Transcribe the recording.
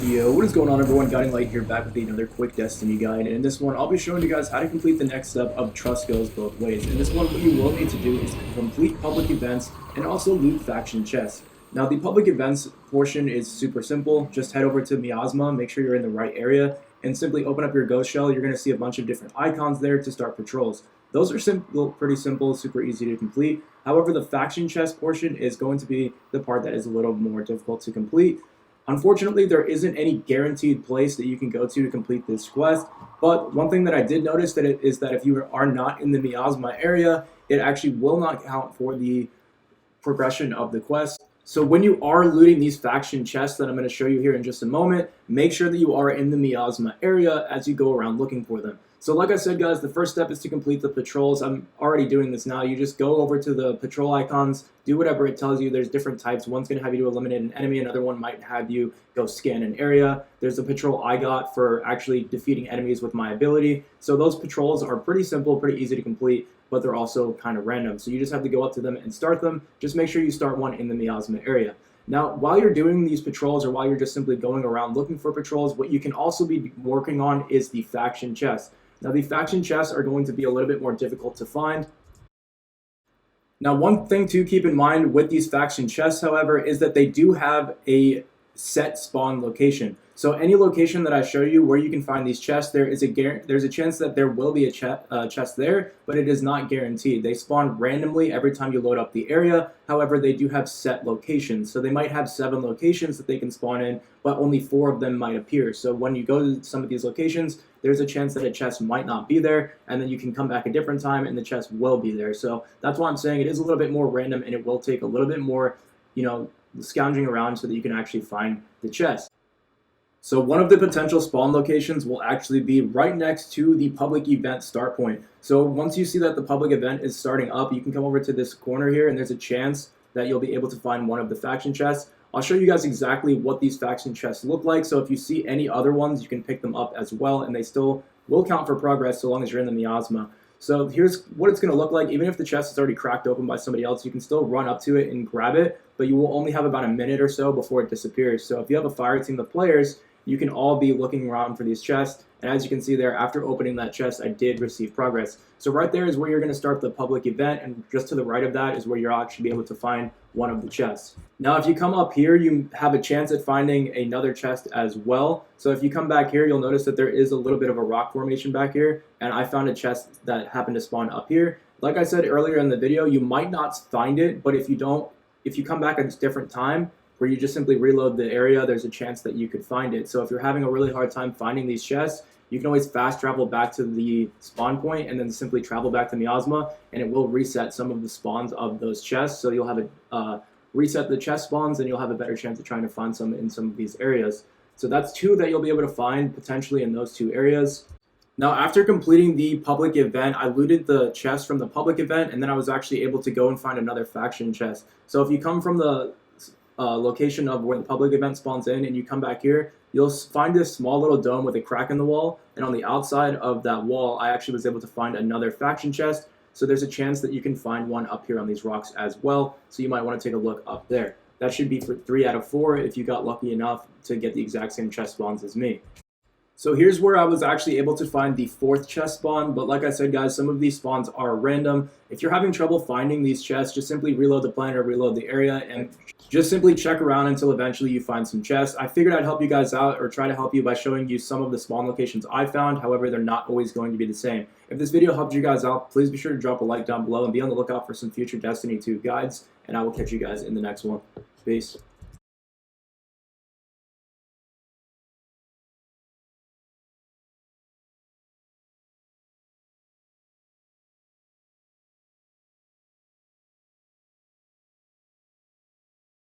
Yo, what is going on everyone? Guiding Light here, back with another quick Destiny guide. And in this one, I'll be showing you guys how to complete the next step of Trust Goes Both Ways. In this one, what you will need to do is complete public events and also loot faction chests. Now, the public events portion is super simple. Just head over to Miasma, make sure you're in the right area, and simply open up your ghost shell. You're going to see a bunch of different icons there to start patrols. Those are simple, pretty simple, super easy to complete. However, the faction chest portion is going to be the part that is a little more difficult to complete. Unfortunately, there isn't any guaranteed place that you can go to complete this quest, but one thing that I did notice is that if you are not in the Miasma area, it actually will not count for the progression of the quest. So when you are looting these faction chests that I'm going to show you here in just a moment, make sure that you are in the Miasma area as you go around looking for them. So like I said, guys, the first step is to complete the patrols. I'm already doing this now. You just go over to the patrol icons, do whatever it tells you. There's different types. One's going to have you to eliminate an enemy. Another one might have you go scan an area. There's a patrol I got for actually defeating enemies with my ability. So those patrols are pretty simple, pretty easy to complete, but they're also kind of random. So you just have to go up to them and start them. Just make sure you start one in the Miasma area. Now, while you're doing these patrols or while you're just simply going around looking for patrols, what you can also be working on is the faction chests. Now, the faction chests are going to be a little bit more difficult to find. Now, one thing to keep in mind with these faction chests, however, is that they do have a set spawn location. So any location that I show you where you can find these chests, there's a chance that there will be a chest there, but it is not guaranteed. They spawn randomly every time you load up the area. However, they do have set locations. So they might have 7 locations that they can spawn in, but only 4 of them might appear. So when you go to some of these locations, there's a chance that a chest might not be there, and then you can come back a different time and the chest will be there. So that's why I'm saying it is a little bit more random, and it will take a little bit more, scounging around so that you can actually find the chest. So one of the potential spawn locations will actually be right next to the public event start point. So once you see that the public event is starting up, you can come over to this corner here, and there's a chance that you'll be able to find one of the faction chests. I'll show you guys exactly what these faction chests look like, so if you see any other ones, you can pick them up as well, and they still will count for progress so long as you're in the Miasma. So here's what it's going to look like. Even if the chest is already cracked open by somebody else, you can still run up to it and grab it, but you will only have about a minute or so before it disappears. So if you have a fire team of players, you can all be looking around for these chests, and as you can see there, after opening that chest, I did receive progress. So right there is where you're going to start the public event, and just to the right of that is where you'll actually be able to find one of the chests. Now, if you come up here, you have a chance at finding another chest as well. So if you come back here, you'll notice that there is a little bit of a rock formation back here, and I found a chest that happened to spawn up here. Like I said earlier in the video, you might not find it, but if you come back at a different time, where you just simply reload the area, there's a chance that you could find it. So if you're having a really hard time finding these chests, you can always fast travel back to the spawn point and then simply travel back to Miasma, and it will reset some of the spawns of those chests. So you'll have reset the chest spawns, and you'll have a better chance of trying to find some in some of these areas. So that's 2 that you'll be able to find potentially in those 2 areas. Now, after completing the public event, I looted the chest from the public event, and then I was actually able to go and find another faction chest. So if you come from the location of where the public event spawns in and you come back here, you'll find this small little dome with a crack in the wall, and on the outside of that wall I actually was able to find another faction chest. So there's a chance that you can find one up here on these rocks as well, so you might want to take a look up there. That should be for 3 out of 4 if you got lucky enough to get the exact same chest spawns as me. So here's where I was actually able to find the 4th chest spawn, but like I said, guys, some of these spawns are random. If you're having trouble finding these chests, just simply reload the planet or reload the area, and just simply check around until eventually you find some chests. I figured I'd help you guys out, or try to help you by showing you some of the spawn locations I found. However, they're not always going to be the same. If this video helped you guys out, please be sure to drop a like down below and be on the lookout for some future Destiny 2 guides, and I will catch you guys in the next one. Peace.